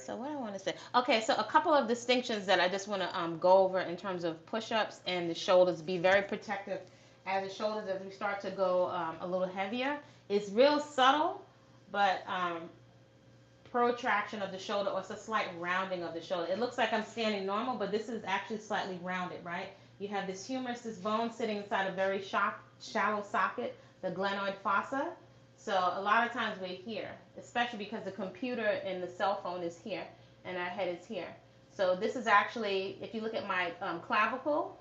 So what I want to say, okay, so a couple of distinctions that I just want to go over in terms of push-ups and the shoulders. Be very protective as the shoulders as we start to go a little heavier. It's real subtle, but protraction of the shoulder, or it's a slight rounding of the shoulder. It looks like I'm standing normal, but this is actually slightly rounded, right? You have this humerus, this bone sitting inside a very shallow socket, the glenoid fossa. So a lot of times we're here, especially because the computer and the cell phone is here and our head is here. So this is actually, if you look at my clavicle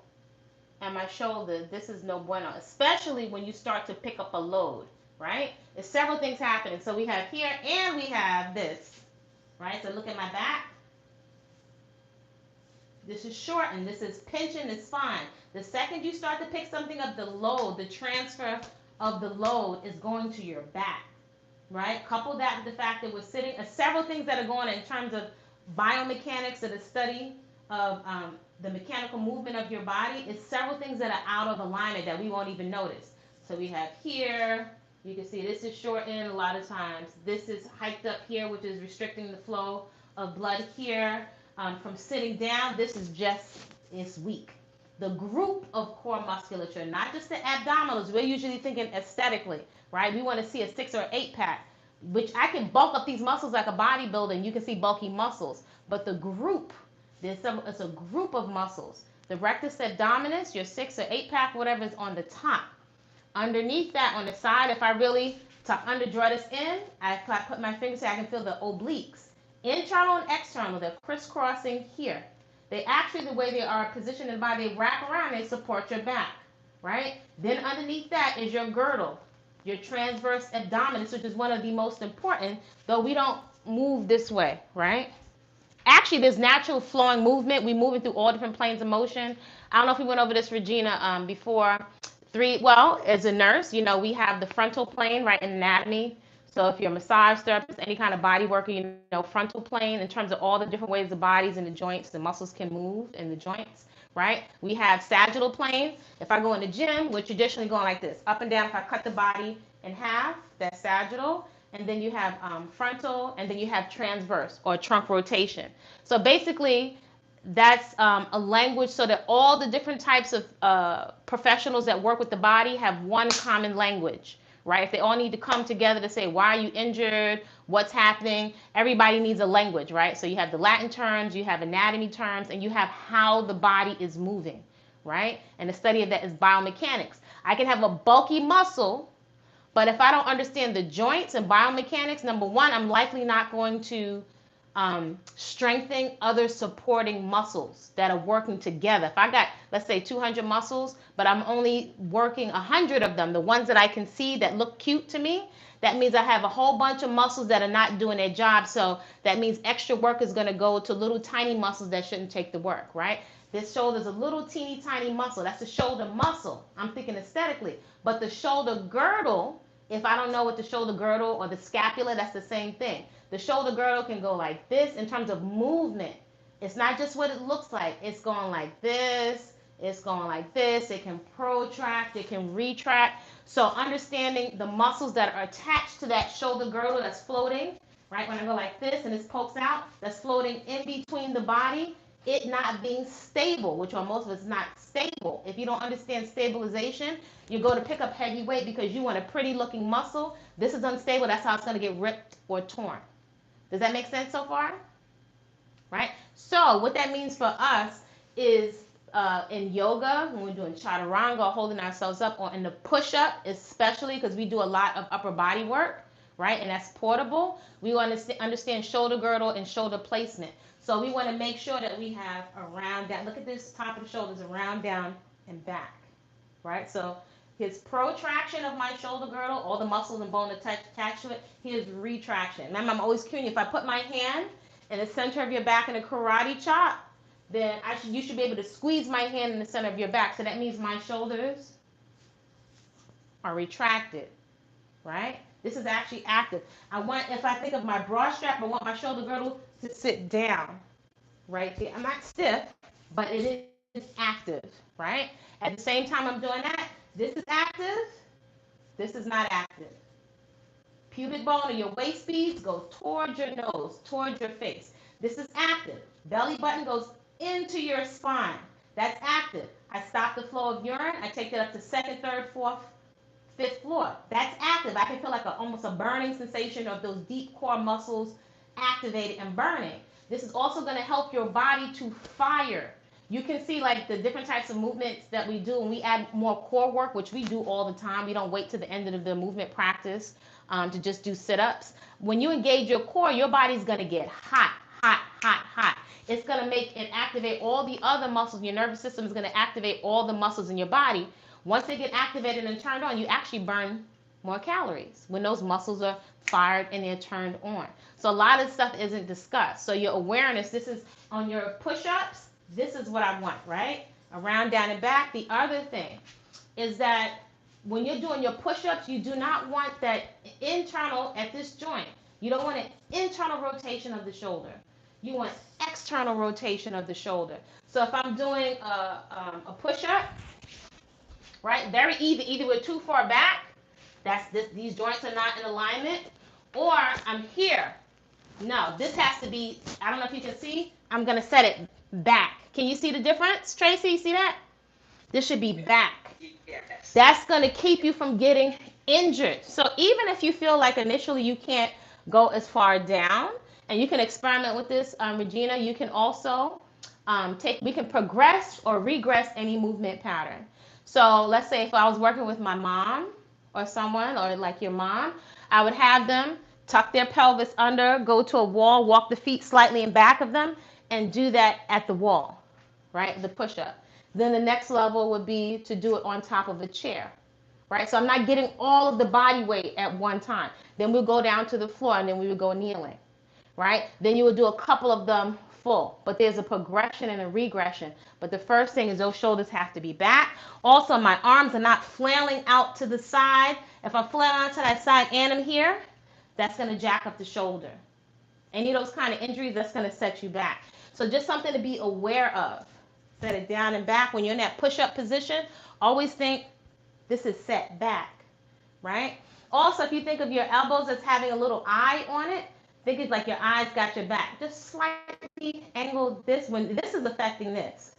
and my shoulder, this is no bueno, especially when you start to pick up a load, right? There's several things happening. So we have here and we have this, right? So look at my back. This is shortened. This is pinching the spine. The second you start to pick something up, the load, the transfer of the load is going to your back, right? Couple that with the fact that we're sitting, several things that are going on in terms of biomechanics, or the study of the mechanical movement of your body. It's several things that are out of alignment that we won't even notice. So we have here, you can see this is shortened a lot of times. This is hiked up here, which is restricting the flow of blood here. From sitting down, this is just, it's weak. The group of core musculature, not just the abdominals. We're usually thinking aesthetically, right? We want to see a 6 or 8 pack, which I can bulk up these muscles like a bodybuilder, and you can see bulky muscles. But the group, it's a group of muscles. The rectus abdominis, your 6 or 8 pack, whatever is on the top. Underneath that, on the side, if I really to underdraw this in, I put my fingers so I can feel the obliques. Internal and external, they're crisscrossing here. They actually, the way they are positioned in the body, they wrap around, they support your back, right? Then underneath that is your girdle, your transverse abdominis, which is one of the most important, though we don't move this way, right? Actually, there's natural flowing movement. We move it through all different planes of motion. I don't know if we went over this, Regina, before. Well, as a nurse, you know, we have the frontal plane, right, in anatomy. So if you're a massage therapist, any kind of body worker, you know, frontal plane in terms of all the different ways the bodies and the joints, the muscles can move in the joints, right? We have sagittal plane. If I go in the gym, we're traditionally going like this, up and down. If I cut the body in half, that's sagittal. And then you have frontal, and then you have transverse or trunk rotation. So basically, that's a language so that all the different types of professionals that work with the body have one common language, right? If they all need to come together to say, why are you injured? What's happening? Everybody needs a language, right? So you have the Latin terms, you have anatomy terms, and you have how the body is moving, right? And the study of that is biomechanics. I can have a bulky muscle, but if I don't understand the joints and biomechanics, number one, I'm likely not going to strengthen other supporting muscles that are working together. If I got, let's say, 200 muscles, but I'm only working 100 of them, the ones that I can see that look cute to me, that means I have a whole bunch of muscles that are not doing their job. So that means extra work is going to go to little tiny muscles that shouldn't take the work, right? This shoulder is a little teeny tiny muscle. That's the shoulder muscle. I'm thinking aesthetically. But the shoulder girdle, if I don't know what the shoulder girdle or the scapula, that's the same thing. The shoulder girdle can go like this in terms of movement. It's not just what it looks like. It's going like this. It's going like this. It can protract. It can retract. So understanding the muscles that are attached to that shoulder girdle that's floating, right? When I go like this and this pokes out, that's floating in between the body, it not being stable, which on most of us is not stable. If you don't understand stabilization, you go to pick up heavy weight because you want a pretty looking muscle. This is unstable. That's how it's going to get ripped or torn. Does that make sense so far? Right? So what that means for us is in yoga, when we're doing chaturanga, holding ourselves up, or in the push-up, especially because we do a lot of upper body work, right? And that's portable. We want to understand shoulder girdle and shoulder placement. So we want to make sure that we have around, down. Look at this top of the shoulders, around, down, and back, right? So here's protraction of my shoulder girdle, all the muscles and bone attached to it. Here's retraction. Remember, I'm always cueing you. If I put my hand in the center of your back in a karate chop, then you should be able to squeeze my hand in the center of your back. So that means my shoulders are retracted, right? This is actually active. If I think of my bra strap, I want my shoulder girdle to sit down right there. I'm not stiff, but it is active, right? At the same time I'm doing that, this is active, this is not active. Pubic bone or your waist beads goes towards your nose, towards your face. This is active. Belly button goes into your spine. That's active. I stop the flow of urine. I take it up to second, third, fourth, fifth floor. That's active. I can feel like almost a burning sensation of those deep core muscles activated and burning. This is also going to help your body to fire. You can see like the different types of movements that we do, and we add more core work, which we do all the time. We don't wait to the end of the movement practice to just do sit-ups. When you engage your core, your body's going to get hot, hot, hot, hot. It's going to make it activate all the other muscles. Your nervous system is going to activate all the muscles in your body. Once they get activated and turned on, you actually burn more calories when those muscles are fired and they're turned on. So a lot of stuff isn't discussed. So your awareness, this is on your push-ups, this is what I want, right? Around, down, and back. The other thing is that when you're doing your push-ups, you do not want that internal at this joint. You don't want an internal rotation of the shoulder. You want external rotation of the shoulder. So if I'm doing a push-up, right, very easy. Either we're too far back, these joints are not in alignment, or I'm here. No, this has to be, I don't know if you can see, I'm going to set it back. Can you see the difference, Tracy? You see that? This should be back. Yes. That's going to keep you from getting injured. So even if you feel like initially you can't go as far down, and you can experiment with this, Regina, you can also we can progress or regress any movement pattern. So let's say if I was working with my mom or someone, or like your mom, I would have them tuck their pelvis under, go to a wall, walk the feet slightly in back of them, and do that at the wall, right? The push-up. Then the next level would be to do it on top of a chair, right? So I'm not getting all of the body weight at one time. Then we'll go down to the floor, and then we would go kneeling, right? Then you would do a couple of them full, but there's a progression and a regression. But the first thing is those shoulders have to be back. Also, my arms are not flailing out to the side. If I flail out to that side and I'm here, that's going to jack up the shoulder. Any of those kind of injuries, that's going to set you back. So just something to be aware of. Set it down and back. When you're in that push-up position, always think this is set back, right? Also, if you think of your elbows as having a little eye on it, think it's like your eyes got your back. Just slightly angle this when this is affecting this.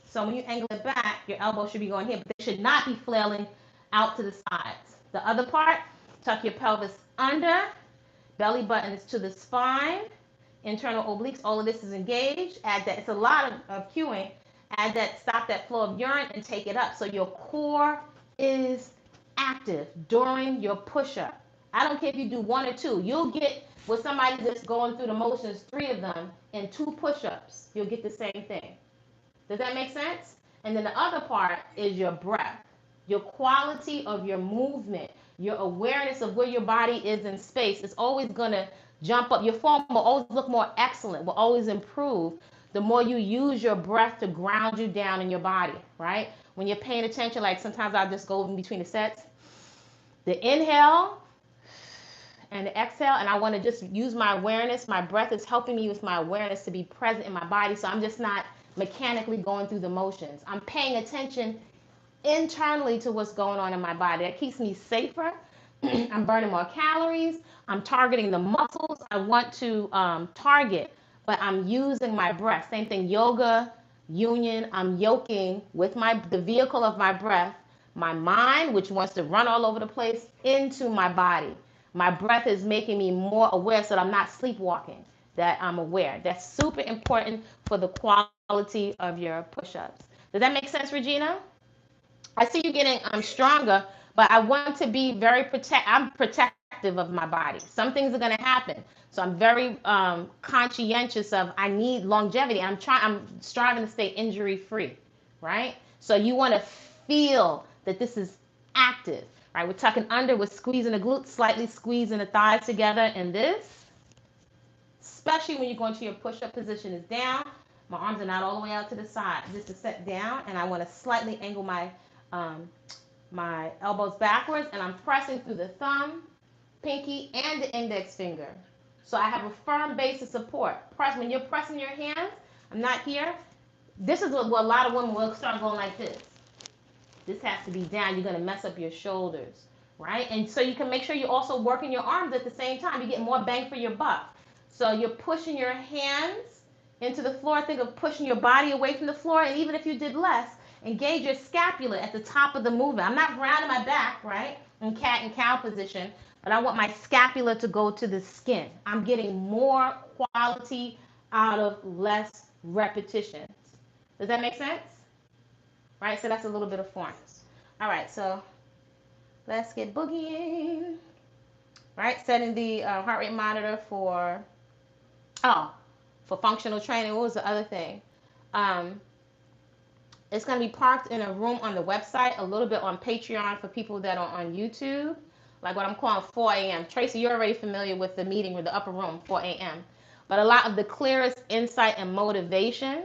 So when you angle it back, your elbow should be going here, but they should not be flailing out to the sides. The other part, tuck your pelvis under, belly button is to the spine, internal obliques, all of this is engaged. Add that, it's a lot of cueing. Add that, stop that flow of urine and take it up. So your core is active during your push-up. I don't care if you do one or two. You'll get, with somebody that's going through the motions, 3 of them in 2 push-ups, you'll get the same thing. Does that make sense? And then the other part is your breath, your quality of your movement, your awareness of where your body is in space. It's always going to jump up. Your form will always look more excellent, will always improve the more you use your breath to ground you down in your body, right? When you're paying attention, like sometimes I'll just go in between the sets. The inhale and the exhale, and I want to just use my awareness. My breath is helping me with my awareness to be present in my body, so I'm just not mechanically going through the motions. I'm paying attention internally to what's going on in my body. That keeps me safer. I'm burning more calories. I'm targeting the muscles I want to target, but I'm using my breath. Same thing, yoga, union. I'm yoking with the vehicle of my breath, my mind, which wants to run all over the place, into my body. My breath is making me more aware so that I'm not sleepwalking, that I'm aware. That's super important for the quality of your push-ups. Does that make sense, Regina? I see you getting stronger, but I want to be very I'm protective of my body. Some things are going to happen. So I'm very conscientious of, I need longevity. I'm striving to stay injury-free, right? So you want to feel that this is active. Right, we're tucking under, we're squeezing the glutes, slightly squeezing the thighs together, and this, especially when you go into your push-up position, is down. My arms are not all the way out to the side. This is set down, and I want to slightly angle my my elbows backwards, and I'm pressing through the thumb, pinky, and the index finger. So I have a firm base of support. Press, when you're pressing your hands, I'm not here. This is what a lot of women will start going like this. This has to be down. You're going to mess up your shoulders, right? And so you can make sure you're also working your arms at the same time. You get more bang for your buck. So you're pushing your hands into the floor. Think of pushing your body away from the floor. And even if you did less, engage your scapula at the top of the movement. I'm not rounding my back, right, in cat and cow position, but I want my scapula to go to the skin. I'm getting more quality out of less repetitions. Does that make sense? Right, so that's a little bit of form. All right, so let's get boogieing. Right, setting the heart rate monitor for functional training. What was the other thing? It's going to be parked in a room on the website, a little bit on Patreon for people that are on YouTube, like what I'm calling 4 a.m. Tracy, you're already familiar with the meeting with the upper room, 4 a.m. But a lot of the clearest insight and motivation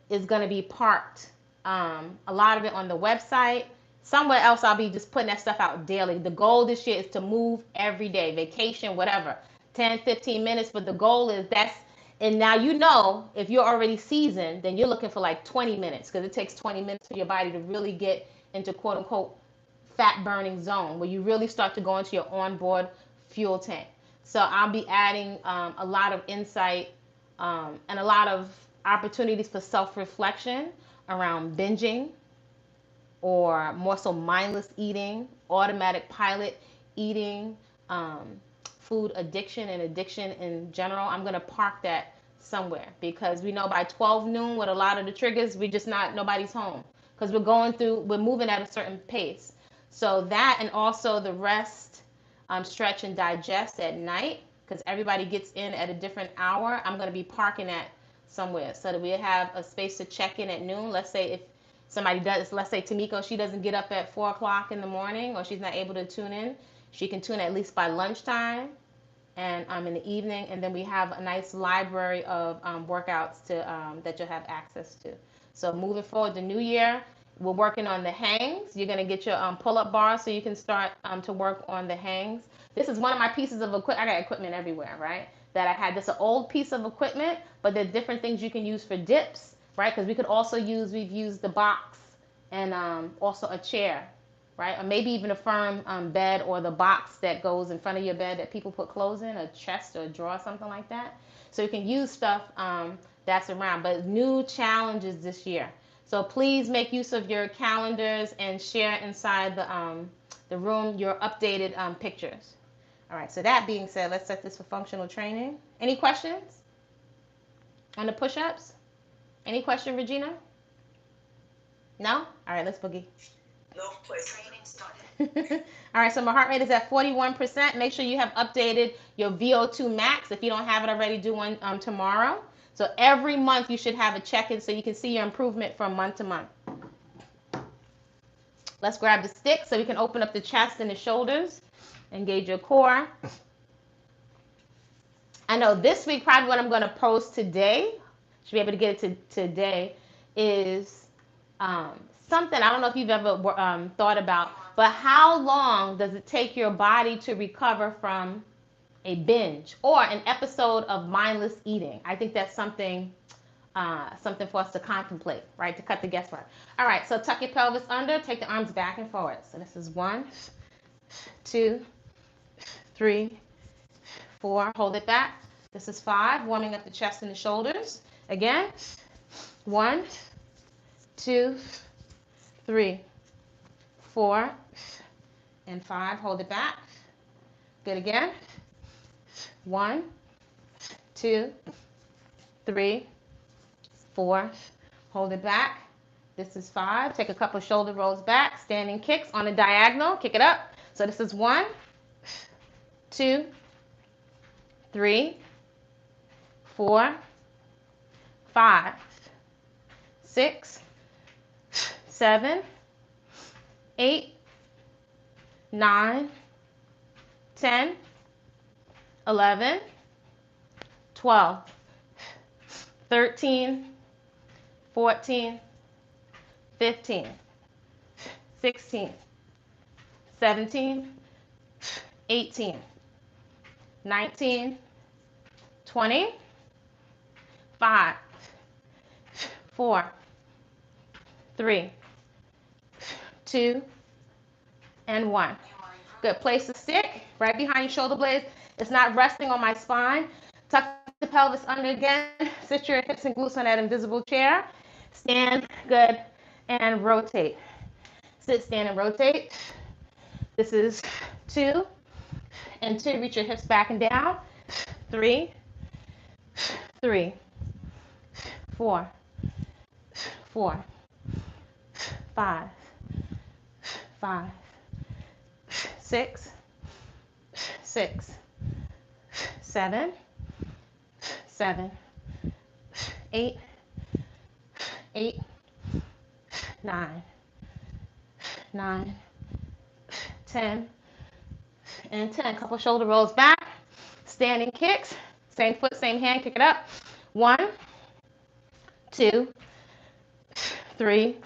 is going to be parked. A lot of it on the website. Somewhere else, I'll be just putting that stuff out daily. The goal this year is to move every day, vacation, whatever, 10, 15 minutes. But the goal is and now you know if you're already seasoned, then you're looking for like 20 minutes because it takes 20 minutes for your body to really get into quote unquote fat burning zone where you really start to go into your onboard fuel tank. So I'll be adding a lot of insight and a lot of opportunities for self-reflection around binging or more so mindless eating, automatic pilot eating, food addiction and addiction in general. I'm going to park that somewhere because we know by 12 noon with a lot of the triggers, nobody's home because we're moving at a certain pace. So that, and also the rest, stretch and digest at night because everybody gets in at a different hour. I'm going to be parking that somewhere so that we have a space to check in at noon. Let's say if somebody does, let's say Tamiko, she doesn't get up at 4 o'clock in the morning or she's not able to tune in. She can tune at least by lunchtime and in the evening, and then we have a nice library of workouts that you'll have access to. So moving forward, the new year, we're working on the hangs. You're going to get your pull-up bars so you can start to work on the hangs. This is one of my pieces of equipment. I got equipment everywhere, right? That I had. This is an old piece of equipment, but there's different things you can use for dips, right? Because we've used the box and also a chair, right? Or maybe even a firm bed or the box that goes in front of your bed that people put clothes in, a chest or a drawer, something like that. So you can use stuff that's around, but new challenges this year. So please make use of your calendars and share inside the room your updated pictures. All right, so that being said, let's set this for functional training. Any questions on the push-ups? Any question, Regina? No? All right, let's boogie. No question. All right, so my heart rate is at 41%. Make sure you have updated your VO2 max. If you don't have it already, do one tomorrow. So every month you should have a check-in so you can see your improvement from month to month. Let's grab the stick so we can open up the chest and the shoulders. Engage your core. I know this week probably what I'm going to post today, should be able to get it today, is something I don't know if you've ever thought about, but how long does it take your body to recover from a binge or an episode of mindless eating? I think that's something for us to contemplate, right? To cut the guesswork. All right, so tuck your pelvis under, take the arms back and forward. So this is 1, 2, 3, 4. Hold it back. This is 5, warming up the chest and the shoulders. Again, 1, 2, 3, 4, and 5. Hold it back. Good again. 1, 2, 3, 4. Hold it back. This is 5. Take a couple shoulder rolls back. Standing kicks on a diagonal. Kick it up. So this is 1, 2, 3, 4, 5, 6, 7, 8, 9, 10, 11, 12, 13, 14, 15, 16, 17, 18, 19, 20, 5, 4, 3, 2, and 1. Good. Place the stick right behind your shoulder blades. It's not resting on my spine. Tuck the pelvis under again. Sit your hips and glutes on that invisible chair. Stand. Good. And rotate. Sit, stand, and rotate. This is 2 and 2. Reach your hips back and down. 3, 3, 4, 4, 5, 5, 6, 6, 7, 7, 8, 8, 9, 9, 10, and 10. A couple shoulder rolls back. Standing kicks. Same foot, same hand. Kick it up. 1, 2, 3,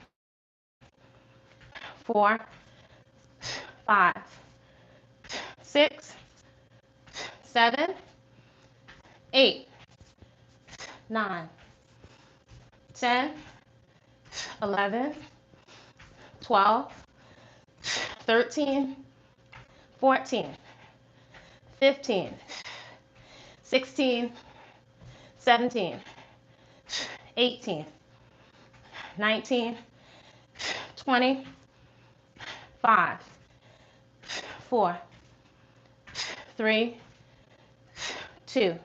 4, 5, 6, 7, 8, 9, 10, 11, 12, 13, 14, 15, 16, 17, 18, 19, 20, 5, 4, 3, 2,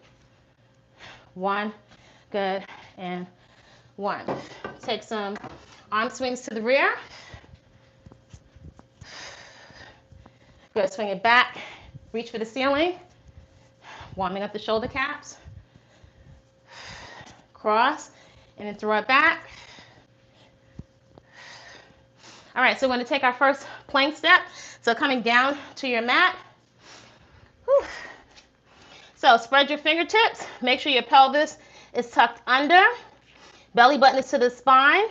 1. Good. And 1. Take some arm swings to the rear. Good. Swing it back. Reach for the ceiling. Warming up the shoulder caps. Cross. And then throw it back. All right. So we're going to take our first plank step. So coming down to your mat. Whew. So spread your fingertips. Make sure your pelvis is tucked under. Belly button is to the spine.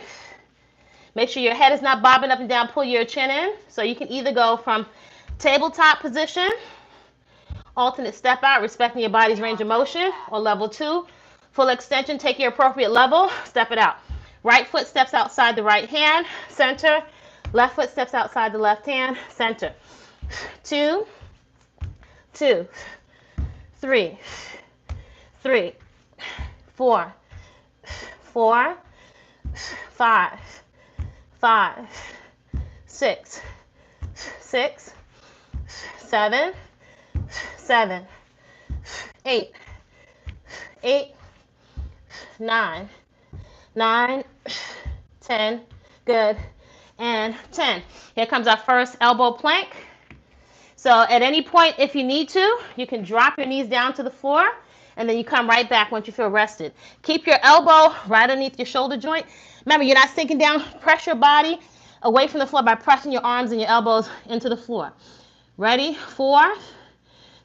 Make sure your head is not bobbing up and down. Pull your chin in. So you can either go from tabletop position, alternate step out, respecting your body's range of motion, or level 2, full extension. Take your appropriate level. Step it out. Right foot steps outside the right hand. Center. Left foot steps outside the left hand. Center. 2, 2, 3, 3, 4, 4, 5, 5, 6, 6, 7, 7, 8, 8, 9, 9, 10. Good. And 10. Here comes our first elbow plank. So at any point, if you need to, you can drop your knees down to the floor, and then you come right back once you feel rested. Keep your elbow right underneath your shoulder joint. Remember, you're not sinking down. Press your body away from the floor by pressing your arms and your elbows into the floor. Ready? 4,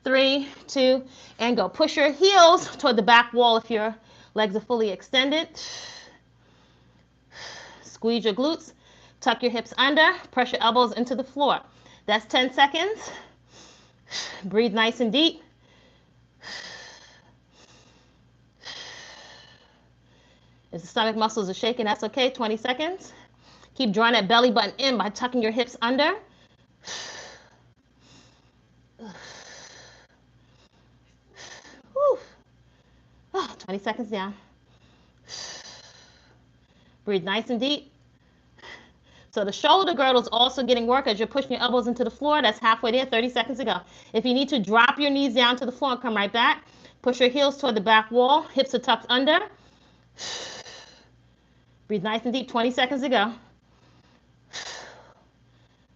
3, 2, and go. Push your heels toward the back wall if your legs are fully extended. Squeeze your glutes. Tuck your hips under. Press your elbows into the floor. That's 10 seconds. Breathe nice and deep. If the stomach muscles are shaking, that's okay. 20 seconds. Keep drawing that belly button in by tucking your hips under. Whew. 20 seconds down. Breathe nice and deep. So the shoulder girdle is also getting work as you're pushing your elbows into the floor. That's halfway there, 30 seconds to go. If you need to, drop your knees down to the floor and come right back. Push your heels toward the back wall. Hips are tucked under. Breathe nice and deep, 20 seconds to go.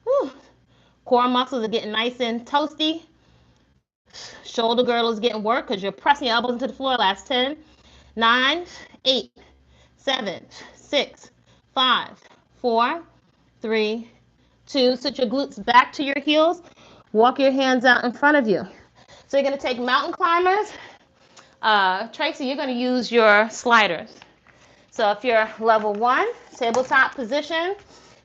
Whew. Core muscles are getting nice and toasty. Shoulder girdle is getting work because you're pressing your elbows into the floor. Last 10, 9, 8, 7, 6, 5, 4, 3, 2. Sit your glutes back to your heels. Walk your hands out in front of you. So you're going to take mountain climbers. Tracy, you're going to use your sliders. So if you're level 1, tabletop position,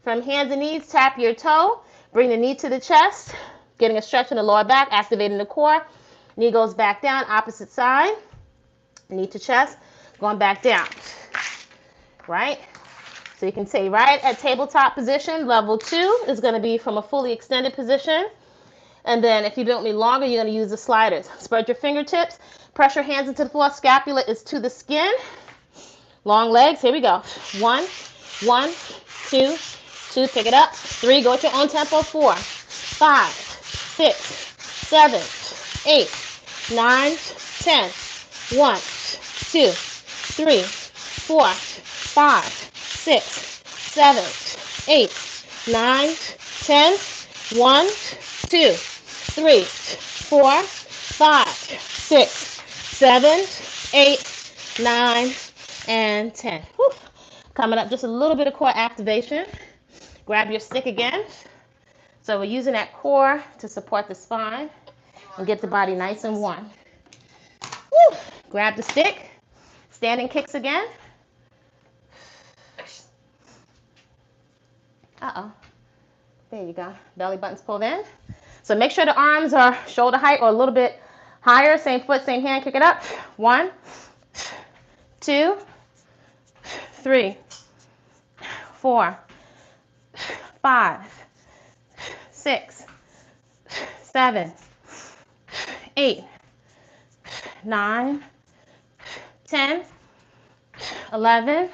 from hands and knees, tap your toe. Bring the knee to the chest, getting a stretch in the lower back, activating the core. Knee goes back down, opposite side. Knee to chest, going back down. Right? So you can say right at tabletop position. Level 2 is going to be from a fully extended position. And then if you don't need longer, you're going to use the sliders. Spread your fingertips. Press your hands into the floor. Scapula is to the skin. Long legs. Here we go. 1, 1, 2, 2. Pick it up. 3. Go at your own tempo. 4, 5, 6, 7, 8, 9, 10. 1, 2, 3, 4, 5, 6, 7, 8, 9, 10. 1, 2, 3, 4, 5, 6, 7, 8, 9, and 10. Whew. Coming up, just a little bit of core activation. Grab your stick again. So we're using that core to support the spine and get the body nice and warm. Woo. Grab the stick. Standing kicks again. Uh-oh. There you go. Belly button's pulled in. So make sure the arms are shoulder height or a little bit higher. Same foot, same hand. Kick it up. 1, 2, 3, 4, 5, 6, 7, 8, 9, 10, 11,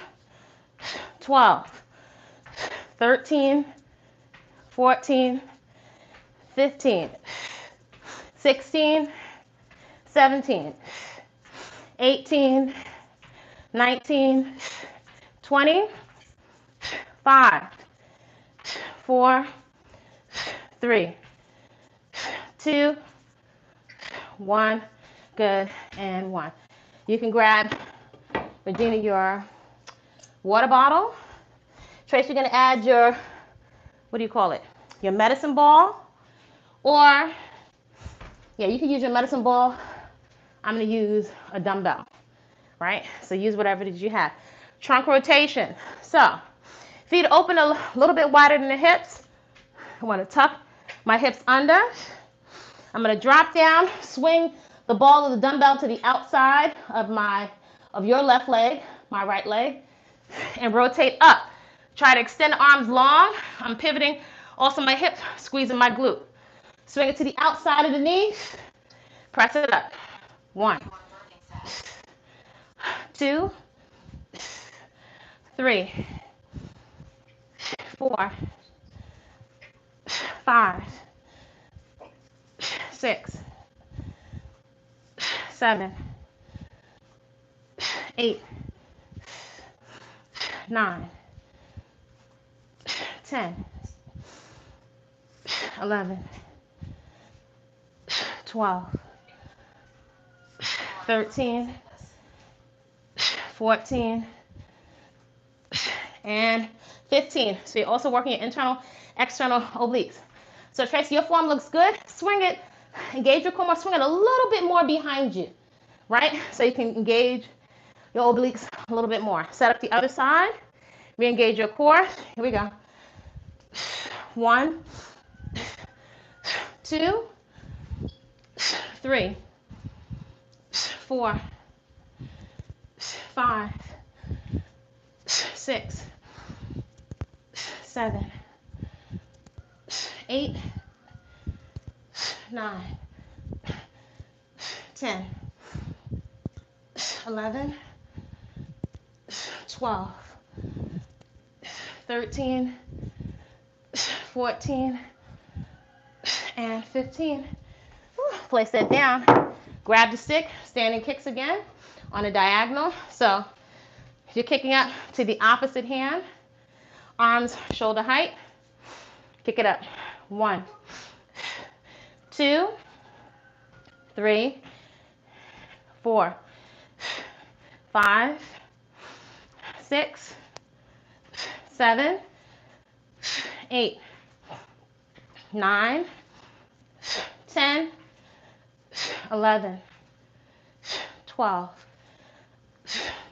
12, 13, 14, 15, 16, 17, 18, 19, 20, 5, 4, 3, 2, 1. Good. And 1. You can grab, Regina, your water bottle. Trace, you're going to add your, what do you call it? Your medicine ball. Or, yeah, you can use your medicine ball. I'm going to use a dumbbell, right? So use whatever it is you have. Trunk rotation. So, feet open a little bit wider than the hips. I want to tuck my hips under. I'm going to drop down, swing the ball of the dumbbell to the outside of your left leg, my right leg, and rotate up. Try to extend the arms long. I'm pivoting also my hip, squeezing my glute. Swing it to the outside of the knee. Press it up. 1, 2, 3, 4, 5, 6, 7, 8, 9, 10, 11, 12, 13, 14, and 15. So you're also working your internal, external obliques. So Tracy, your form looks good. Swing it, engage your core more, swing it a little bit more behind you, right? So you can engage your obliques a little bit more. Set up the other side, re-engage your core. Here we go. 1, 2, 3, 4, 5, 6, 7, 8, 9, 10, 11, 12, 13, 14, and 15. Place that down. Grab the stick, standing kicks again on a diagonal. So you're kicking up to the opposite hand. Arms shoulder height. Kick it up. 1, 2, 3, 4, 5, 6, 7, 8, 9, 10, 11, 12,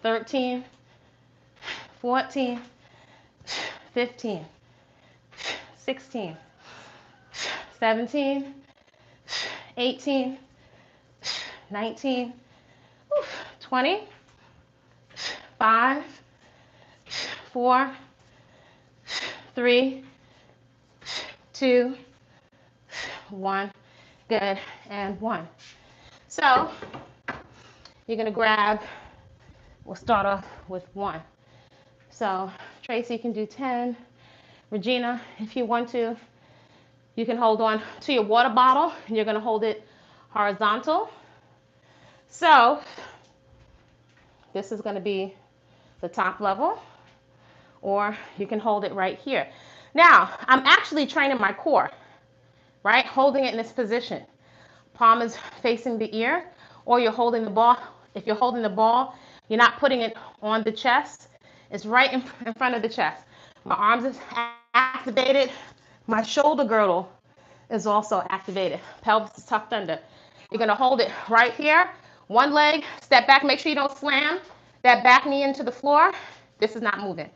13, 14, 15, 16, 17, 18, 19, 20, 5, 4, 3, 2, 1. Good, and 1. So you're gonna grab, we'll start off with 1. So Tracy can do 10. Regina, if you want to, you can hold on to your water bottle and you're gonna hold it horizontal. So this is gonna be the top level, or you can hold it right here. Now, I'm actually training my core, right? Holding it in this position. Palm is facing the ear, or you're holding the ball. If you're holding the ball, you're not putting it on the chest. It's right in front of the chest. My arms is activated. My shoulder girdle is also activated. Pelvis is tucked under. You're gonna hold it right here. One leg, step back, make sure you don't slam that back knee into the floor. This is not moving.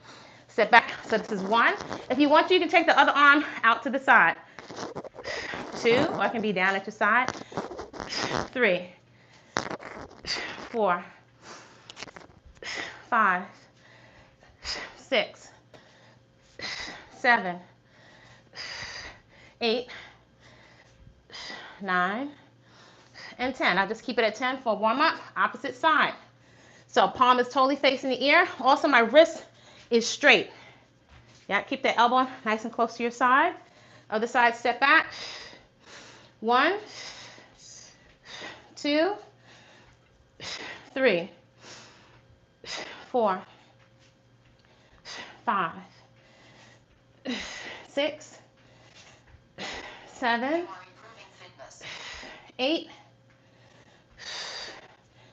Step back, so this is 1. If you want to, you can take the other arm out to the side. 2, or I can be down at your side. 3, 4, 5, 6, 7, 8, 9, and 10. I'll just keep it at 10 for a warm up. Opposite side. So palm is totally facing the ear. Also, my wrist is straight. Yeah, keep the elbow nice and close to your side. Other side, step back. 1, 2, 3, 4, 5, 6, 7, 8,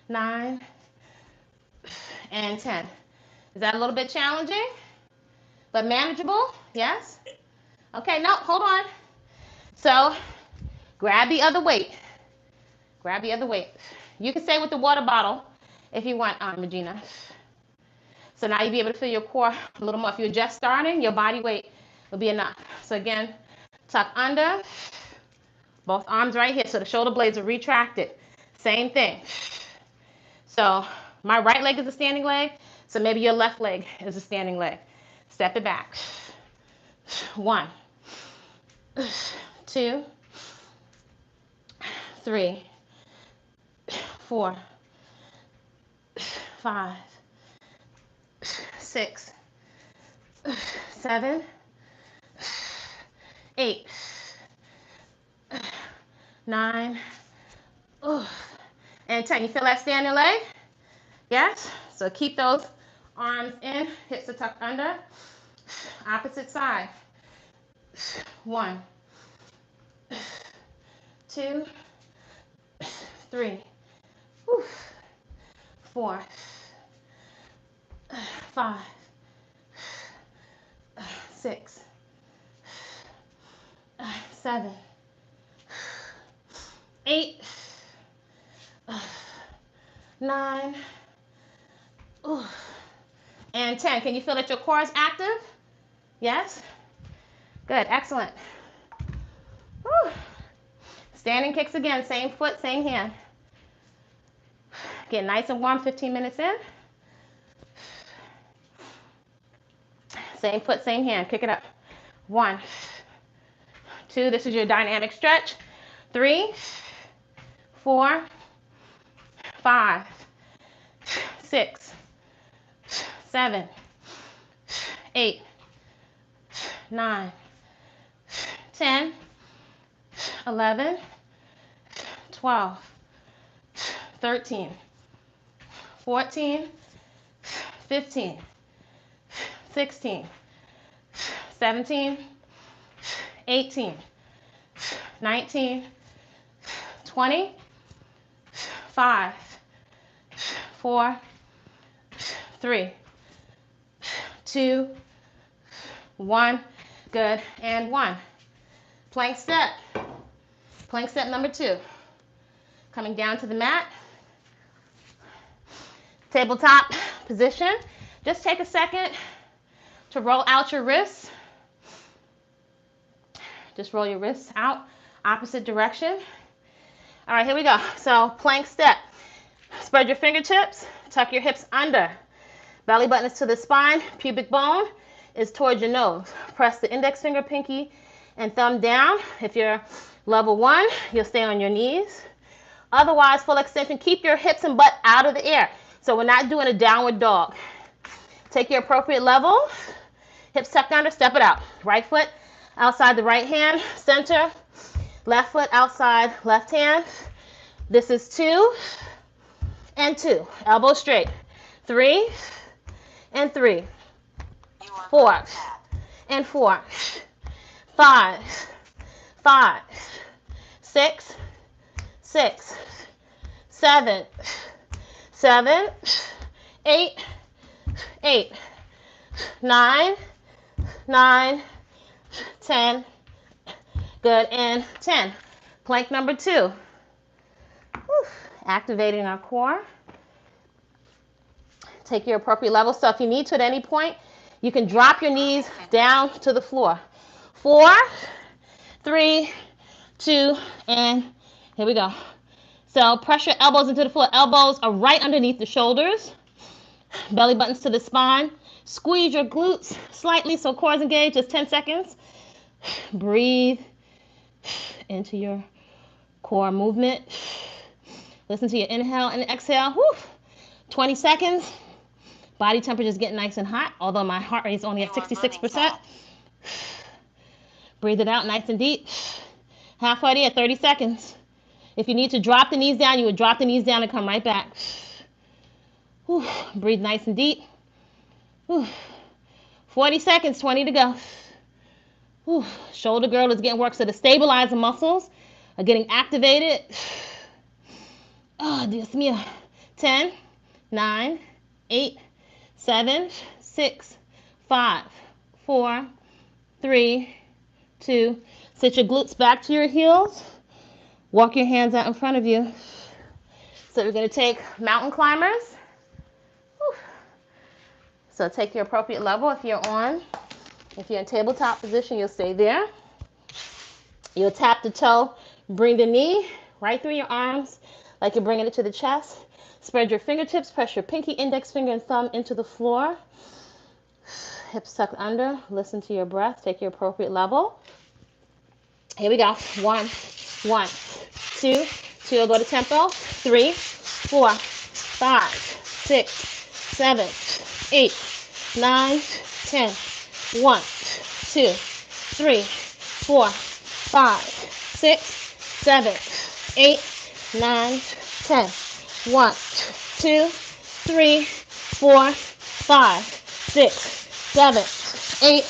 9, and 10. Is that a little bit challenging, but manageable? Yes? Okay, no, hold on. So grab the other weight. Grab the other weight. You can stay with the water bottle if you want, Regina. So now you'll be able to feel your core a little more. If you're just starting, your body weight will be enough. So again, tuck under. Both arms right here, so the shoulder blades are retracted. Same thing. So my right leg is a standing leg, so maybe your left leg is a standing leg. Step it back. 1, 2, 3, 4, 5, 6, 7, 8, 9, and 10. You feel that standing leg? Yes? So keep those arms in, hips are tucked under. Opposite side. 1, 2, 3, 4, 5, 6, 7, 8, 9, and 10. Can you feel that your core is active? Yes? Good, excellent. Whew. Standing kicks again, same foot, same hand. Get nice and warm, 15 minutes in. Same foot, same hand, kick it up. 1, 2, this is your dynamic stretch. 3, 4, 5, 6, 7, 8, 9, 10, 11, 12, 13, 14, 15, 16, 17, 18, 19, 20, 5, 4, 3, 2, 1. Good, and 1. Plank step. Plank step number 2. Coming down to the mat. Tabletop position. Just take a second to roll out your wrists. Just roll your wrists out, opposite direction. All right, here we go. So plank step. Spread your fingertips, tuck your hips under. Belly button is to the spine, pubic bone is towards your nose. Press the index finger, pinky, and thumb down. If you're Level 1, you'll stay on your knees. Otherwise, full extension, keep your hips and butt out of the air. So we're not doing a downward dog. Take your appropriate level. Hips tucked under, step it out. Right foot outside the right hand, center. Left foot outside, left hand. This is 2 and 2. Elbows straight. 3 and 3. 4 and 4. 5, 5, 6, 6, 7, 7, 8, 8, 9, 9, 10. Good, and 10. Plank number 2. Whew. Activating our core. Take your appropriate level. So if you need to at any point, you can drop your knees down to the floor. 4, 3, 2, and here we go. So press your elbows into the floor. Elbows are right underneath the shoulders. Belly buttons to the spine. Squeeze your glutes slightly so core is engaged. Just 10 seconds. Breathe into your core movement. Listen to your inhale and exhale. Woo. 20 seconds. Body temperature is getting nice and hot, although my heart rate is only at 66%. Breathe it out nice and deep. Halfway there, 30 seconds. If you need to drop the knees down, you would drop the knees down and come right back. Whew. Breathe nice and deep. Whew. 40 seconds, 20 to go. Whew. Shoulder girdle is getting work, so the stabilizer muscles are getting activated. Oh, Dios mío. 10, 9, 8, 7, 6, 5, 4, 3, 2. Sit your glutes back to your heels. Walk your hands out in front of you. So we're going to take mountain climbers. Whew. So take your appropriate level. If you're in tabletop position, you'll stay there. You'll tap the toe, bring the knee right through your arms like you're bringing it to the chest. Spread your fingertips, press your pinky, index finger, and thumb into the floor. Hips tucked under. Listen to your breath. Take your appropriate level. Here we go. 1, 1, 2, 2. I'll go to tempo. 3, 4, 5, 6, 7, 8, 9, 10. 1, 2, 3, 4, 5, 6, 7, 8, 9, 10. 1, 2, 3, 4, 5, 6, 7, 8,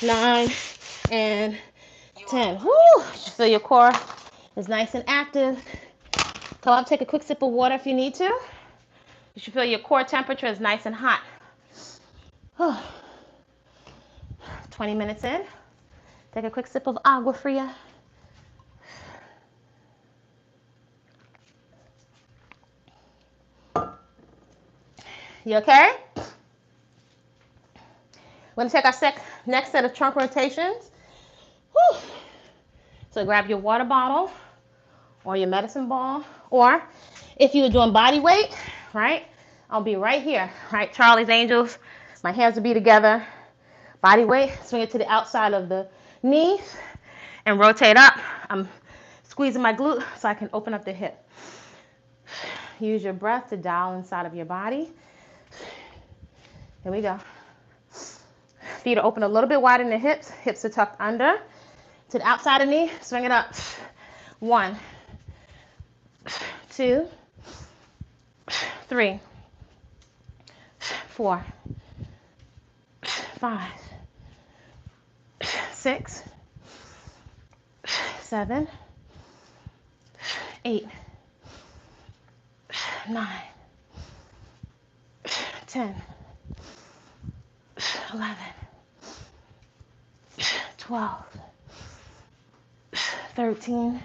9, and 10. Woo! So your core is nice and active. Come up, take a quick sip of water if you need to. You should feel your core temperature is nice and hot. 20 minutes in. Take a quick sip of agua fria. You okay? We're going to take our next set of trunk rotations. Whew. So grab your water bottle or your medicine ball, or if you're doing body weight, right? I'll be right here, right? Charlie's Angels. My hands will be together. Body weight, swing it to the outside of the knees and rotate up. I'm squeezing my glute so I can open up the hip. Use your breath to dial inside of your body. Here we go. Feet are open a little bit wider than the hips. Hips are tucked under. To the outside of the knee, swing it up. 1, 2, 3, 4, 5, 6, 7, 8, 9, 10, 11, 12, 13,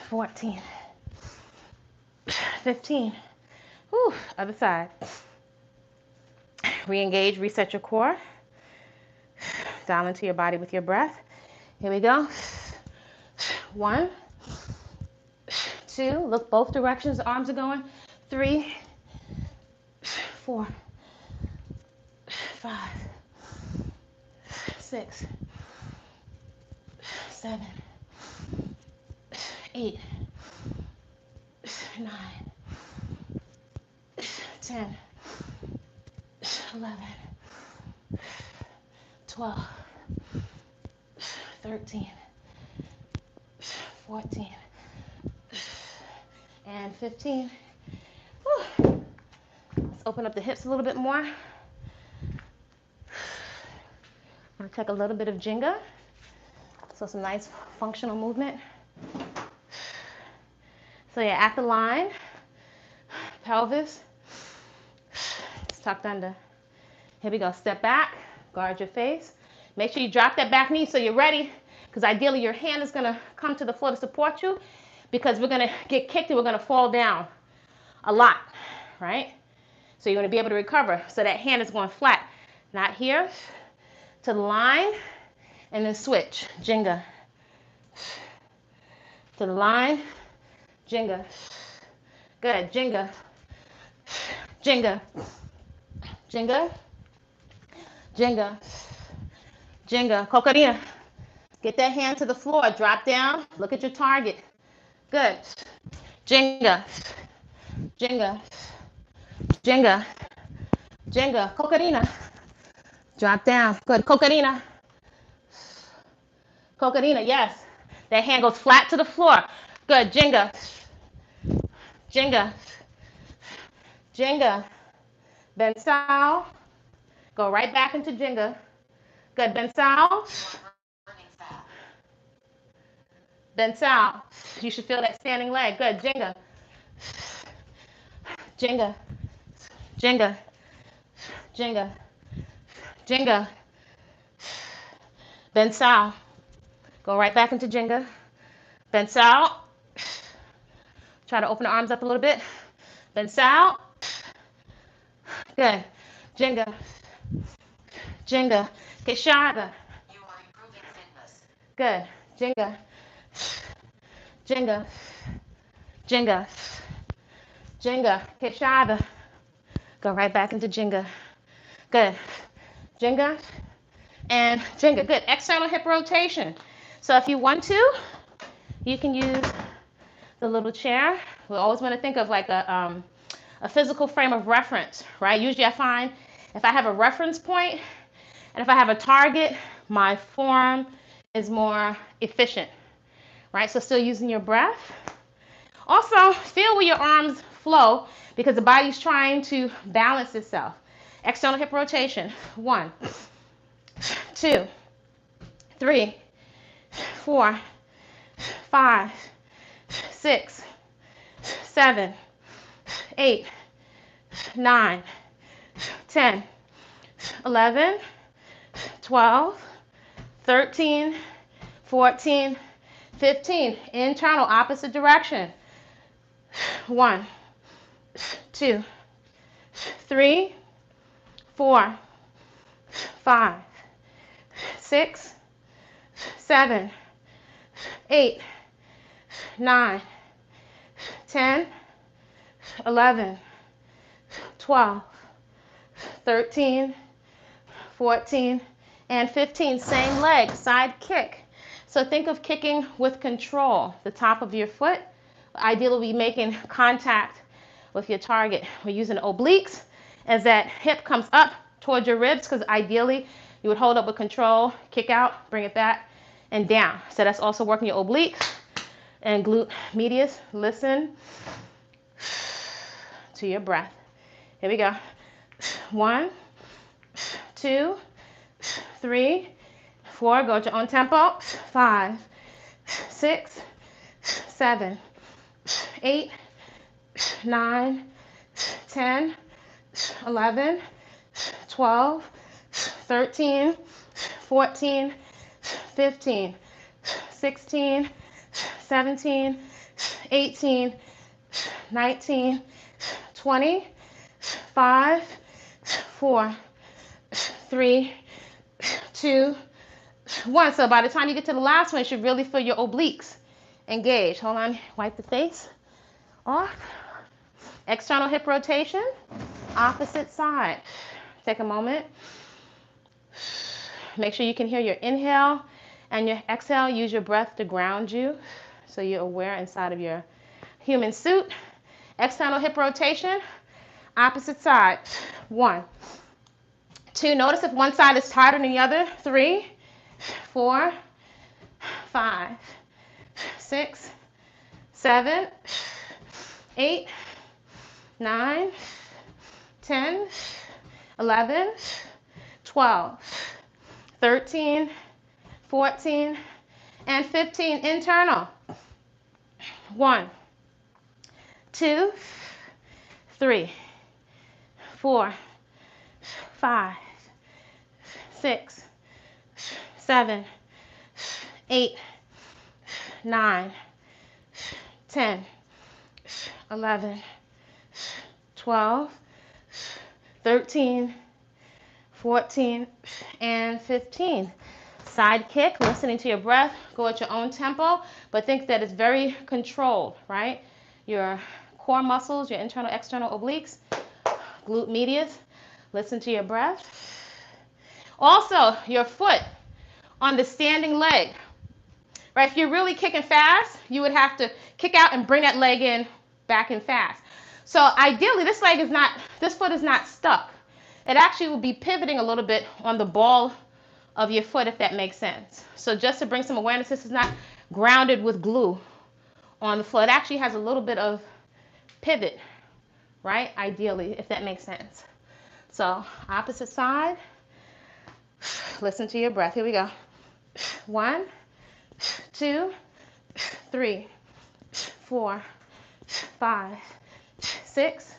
14, 15. Whew, other side. Re-engage, reset your core. Dial into your body with your breath. Here we go. 1, 2, look both directions, arms are going. 3, 4, 5, 6, 7, 8, 9, 10, 11, 12, 13, 14, and 15. Whew. Let's open up the hips a little bit more. I'm going to take a little bit of Jenga. So some nice functional movement. So yeah, at the line, pelvis, it's tucked under. Here we go, step back, guard your face. Make sure you drop that back knee so you're ready, because ideally your hand is gonna come to the floor to support you, because we're gonna get kicked and we're gonna fall down a lot, right? So you're gonna be able to recover. So that hand is going flat, not here, to the line, and then switch, Jenga. To the line, Jenga. Good, Jenga. Jenga. Jenga. Jenga. Jenga. Cocarina. Get that hand to the floor. Drop down. Look at your target. Good. Jenga. Jenga. Jenga. Jenga. Cocarina. Drop down. Good. Cocarina. Cocarina. Yes. That hand goes flat to the floor. Good. Jenga. Jenga. Jenga. Bensao. Go right back into Jenga. Good. Bensao. Bensao. You should feel that standing leg. Good. Jenga. Jenga. Jenga. Jenga. Jenga. Bensao. Go right back into Jenga. Bensao. Try to open the arms up a little bit. Bensao. Good. Jenga. Jenga. Cashapp. You are improving fitness. Good. Jenga. Jenga. Jenga. Jenga. Cashapp. Go right back into Jenga. Good. Jenga. And Jenga. Good. External hip rotation. So if you want to, you can use the little chair. We always want to think of like a physical frame of reference, right? Usually I find if I have a reference point and if I have a target, my form is more efficient, right? So still using your breath. Also, feel where your arms flow because the body's trying to balance itself. External hip rotation. 1, 2, 3, 4, 5, 6, 7, 8, 9, 10, 11, 12, 13, 14, 15. Internal, opposite direction. 1, 2, 3, 4, 5, 6, 7, 8, 9, 10, 11, 12, 13, 14, and 15. Same leg, side kick. So think of kicking with control. The top of your foot, ideally we'll be making contact with your target. We're using obliques as that hip comes up towards your ribs because ideally you would hold up with control, kick out, bring it back, and down. So that's also working your obliques and glute medius. Listen to your breath. Here we go. 1, 2, 3, 4. Go at your own tempo. 5, 6, 7, 8, 9, 10, 11, 12, 13, 14, 15, 16, 17, 18, 19, 20, 5, 4, 3, 2, 1. So by the time you get to the last one, you should really feel your obliques engaged. Hold on, wipe the face off. External hip rotation, opposite side. Take a moment. Make sure you can hear your inhale and your exhale. Use your breath to ground you. so you're aware inside of your human suit. External hip rotation, opposite side. 1, 2, notice if one side is tighter than the other. 3, 4, 5, 6, 7, 8, 9, 10, 11, 12, 13, 14, and 15. Internal. 1, 2, 3, 4, 5, 6, 7, 8, 9, 10, 11, 12, 13, 14, and 15. Side kick, listening to your breath, go at your own tempo, but think that it's very controlled, right? Your core muscles, your internal, external obliques, glute medius, listen to your breath. Also, your foot on the standing leg, right? If you're really kicking fast, you would have to kick out and bring that leg in, back in fast. So ideally, this foot is not stuck. It actually will be pivoting a little bit on the ball of your foot, if that makes sense. So just to bring some awareness, this is not grounded with glue on the floor. It actually has a little bit of pivot, right? Ideally, if that makes sense. So opposite side, listen to your breath. Here we go. 1, 2, 3, 4, 5, 6,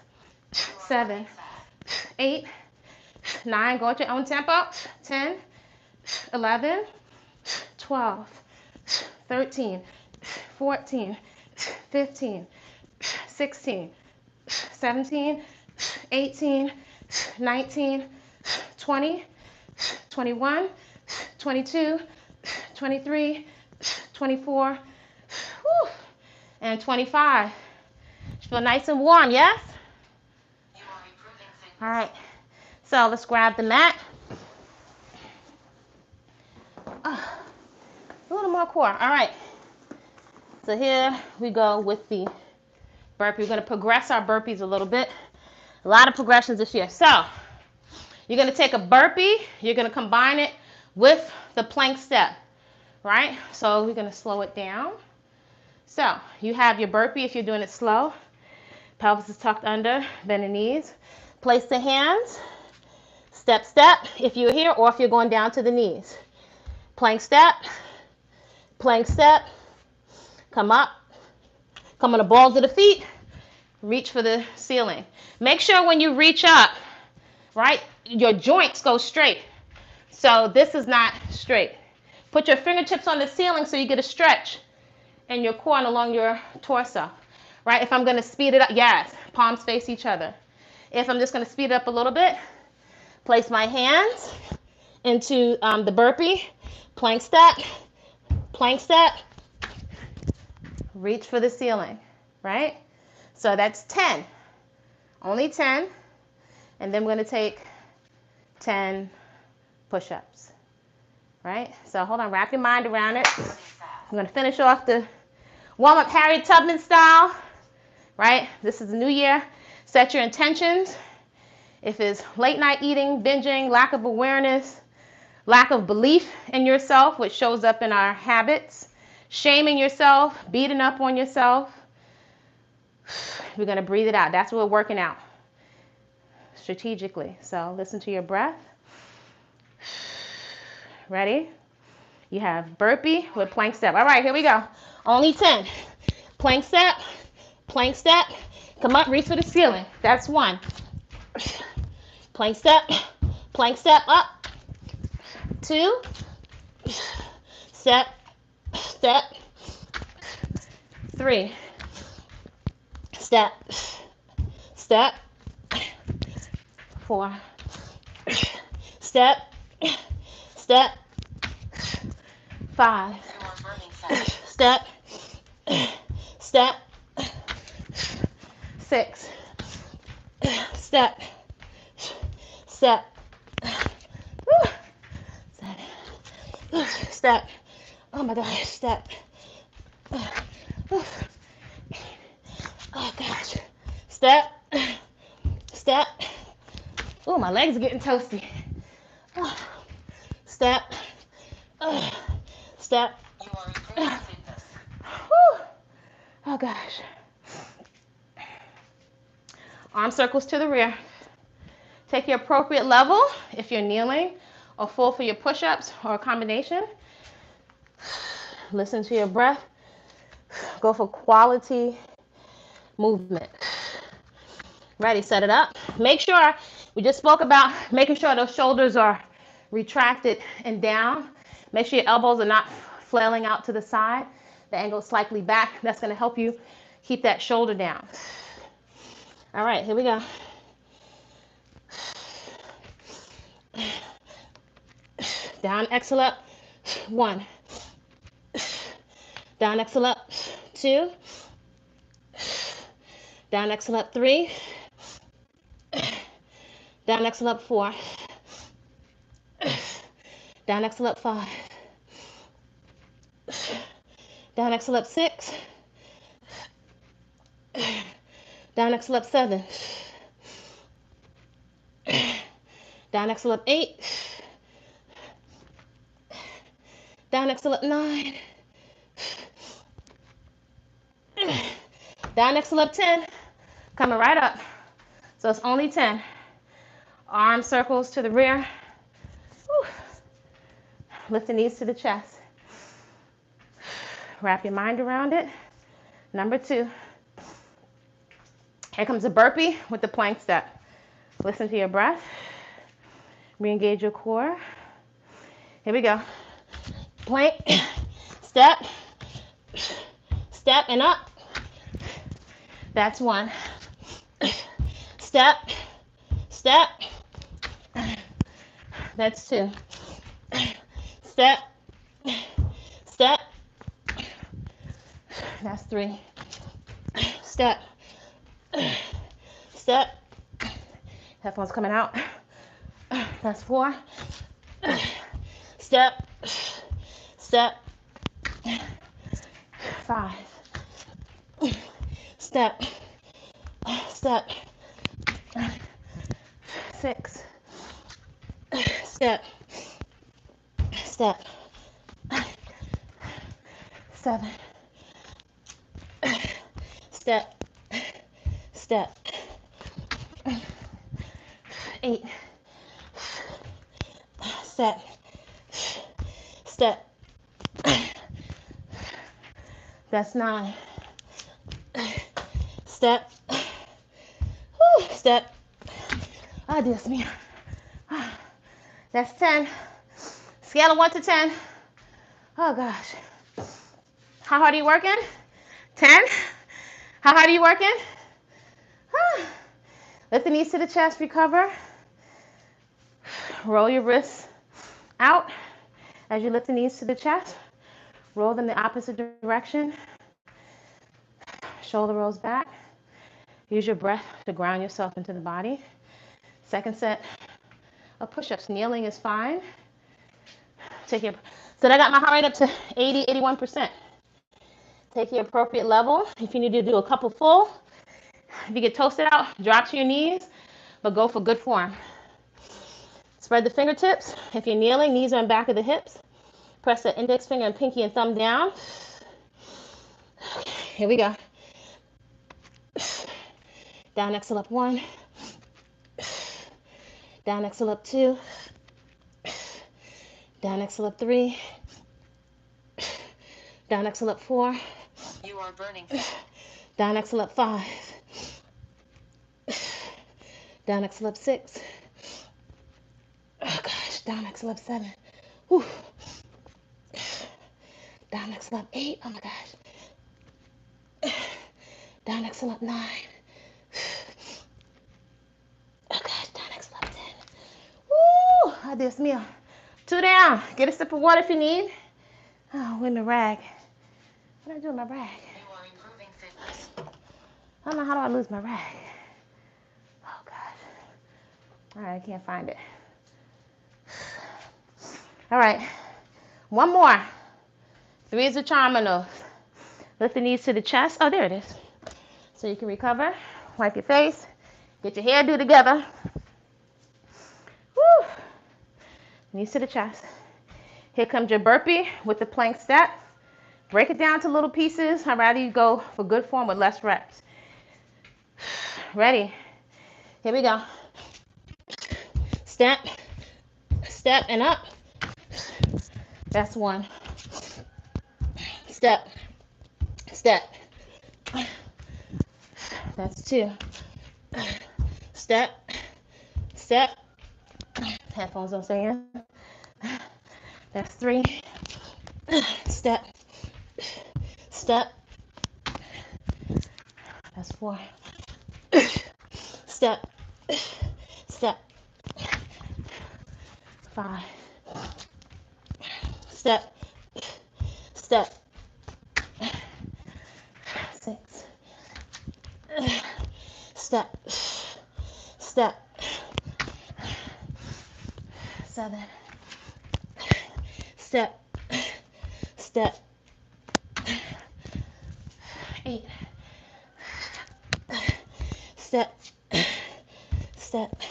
7, 8, 9, go at your own tempo. 10, 11, 12, 13, 14, 15, 16, 17, 18, 19, 20, 21, 22, 23, 24, and 25. Feel nice and warm, yes? All right, so let's grab the mat. A little more core. All right, so here we go with the burpee. We're going to progress our burpees a little bit. A lot of progressions this year. So you're going to take a burpee. You're going to combine it with the plank step, right? So we're going to slow it down. So you have your burpee if you're doing it slow. Pelvis is tucked under, bend the knees. Place the hands. Step, step if you're here, or if you're going down to the knees. Plank step, come up, come on the balls of the feet, reach for the ceiling. Make sure when you reach up, right, your joints go straight. So this is not straight. Put your fingertips on the ceiling so you get a stretch in your core and along your torso, right? If I'm going to speed it up, yes, palms face each other. If I'm just going to speed it up a little bit, place my hands into the burpee. Plank step, reach for the ceiling, right? So that's 10, only 10, and then we're going to take 10 push-ups, right? So hold on, wrap your mind around it. I'm going to finish off the warm-up Harriet Tubman style, right? This is the new year. Set your intentions. If it's late night eating, binging, lack of awareness, lack of belief in yourself, which shows up in our habits, shaming yourself, beating up on yourself, we're going to breathe it out. That's what we're working out strategically. So listen to your breath. Ready? You have burpee with plank step. All right, here we go. Only 10. Plank step, come up, reach for the ceiling. That's 1. Plank step up. 2, step, 3, step, 4, step, 5, step, 6, step, 7, step, oh my God, step, Oh gosh. Step. Step. Oh, my legs are getting toasty. Step. Step. You are improving fitness. Oh gosh. Arm circles to the rear. Take your appropriate level if you're kneeling, or full for your push-ups, or a combination. Listen to your breath. Go for quality movement. Ready, set it up. Make sure, we just spoke about making sure those shoulders are retracted and down. Make sure your elbows are not flailing out to the side. The angle is slightly back. That's going to help you keep that shoulder down. All right, here we go. Down, exhale up. 1. Down, exhale up. 2. Down, exhale up. 3. Down, exhale up. 4. Down, exhale up. 5. Down, exhale up. 6. Down, exhale up. 7. Down, exhale up. 8. Down, exhale up. 9. Down, exhale up. 10. Coming right up. So it's only 10. Arm circles to the rear. Whew. Lift the knees to the chest. Wrap your mind around it. Number 2. Here comes a burpee with the plank step. Listen to your breath. Re-engage your core. Here we go. Plank, step, step and up. That's 1. Step, step. That's 2. Step, step. That's 3. Step, step. Headphones coming out. That's 4. Step, step. 5. Step, step. 6. Step, step. 7. Step, step. 8. Step, step. That's 9. Step. Whew. Step. Oh, Dios mío. That's 10. Scale of 1 to 10. Oh, gosh. How hard are you working? 10. How hard are you working? Lift the knees to the chest. Recover. Roll your wrists out as you lift the knees to the chest. Roll them the opposite direction. Shoulder rolls back. Use your breath to ground yourself into the body. Second set of push-ups. Kneeling is fine. So I got my heart rate up to 80, 81%. Take your appropriate level. If you need to do a couple full, if you get toasted out, drop to your knees, but go for good form. Spread the fingertips. If you're kneeling, knees are in back of the hips. Press the index finger and pinky and thumb down. Here we go. Down, exhale up 1. Down, exhale up 2. Down, exhale up 3. Down, exhale up 4. You are burning. Down, exhale up 5. Down, exhale up 6. Oh gosh, down, exhale up 7. Whew. Down, exhale up 8. Oh my gosh. Down, exhale up 9. Oh gosh, down, exhale up 10. Woo! Oh, Dios mío. 2 down. Get a sip of water if you need. Oh, where's my rag? What did I do with my rag? You are improving fitness. I don't know, how do I lose my rag? Oh gosh. All right, I can't find it. All right, one more. 3 is the charm on those. Lift the knees to the chest. Oh, there it is. So you can recover. Wipe your face. Get your hairdo together. Woo. Knees to the chest. Here comes your burpee with the plank step. Break it down to little pieces. I'd rather you go for good form with less reps. Ready? Here we go. Step, step, and up. That's one. Step, step. That's two. Step, step. Headphones don't stay in. That's three. Step, step. That's four. Step, step. Five. Step, step. Six. Step, step. Seven. Step, step. 8. Step, step.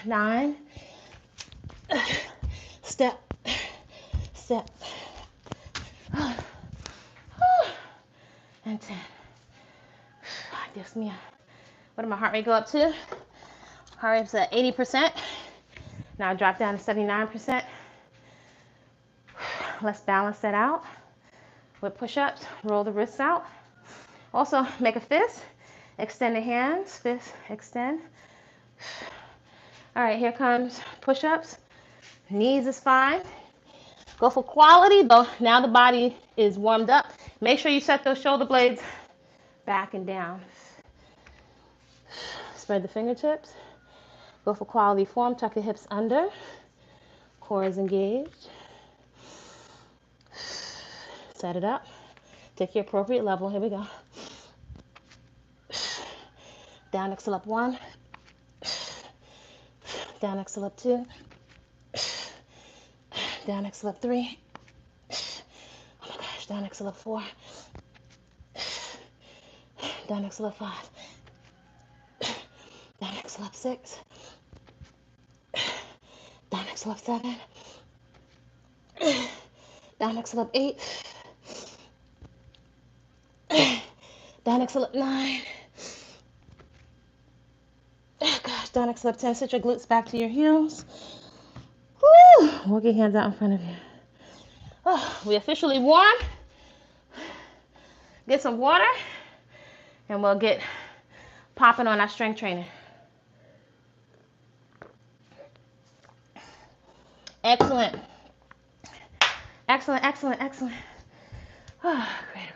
9. Step, step. And 10. Dios mío. What did my heart rate go up to? Heart rate's at 80%. Now drop down to 79%. Let's balance that out with push-ups. Roll the wrists out. Also, make a fist. Extend the hands. Fist, extend. All right, here comes push-ups. Knees is fine. Go for quality, though. Now the body is warmed up. Make sure you set those shoulder blades back and down. Spread the fingertips. Go for quality form. Tuck your hips under. Core is engaged. Set it up. Take your appropriate level. Here we go. Down, exhale up 1. Down, exhale up 2. Down, exhale up 3. Oh my gosh, down, exhale up 4. Down, exhale up 5. Down, exhale up 6. Down, exhale up 7. Down, exhale up 8. Down, exhale up 9. Oh gosh, down, exhale up 10. Sit your glutes back to your heels. Woo! Walk your hands out in front of you. Oh, we officially warm. Get some water, and we'll get popping on our strength training. Excellent. Excellent, excellent, excellent. Oh, great.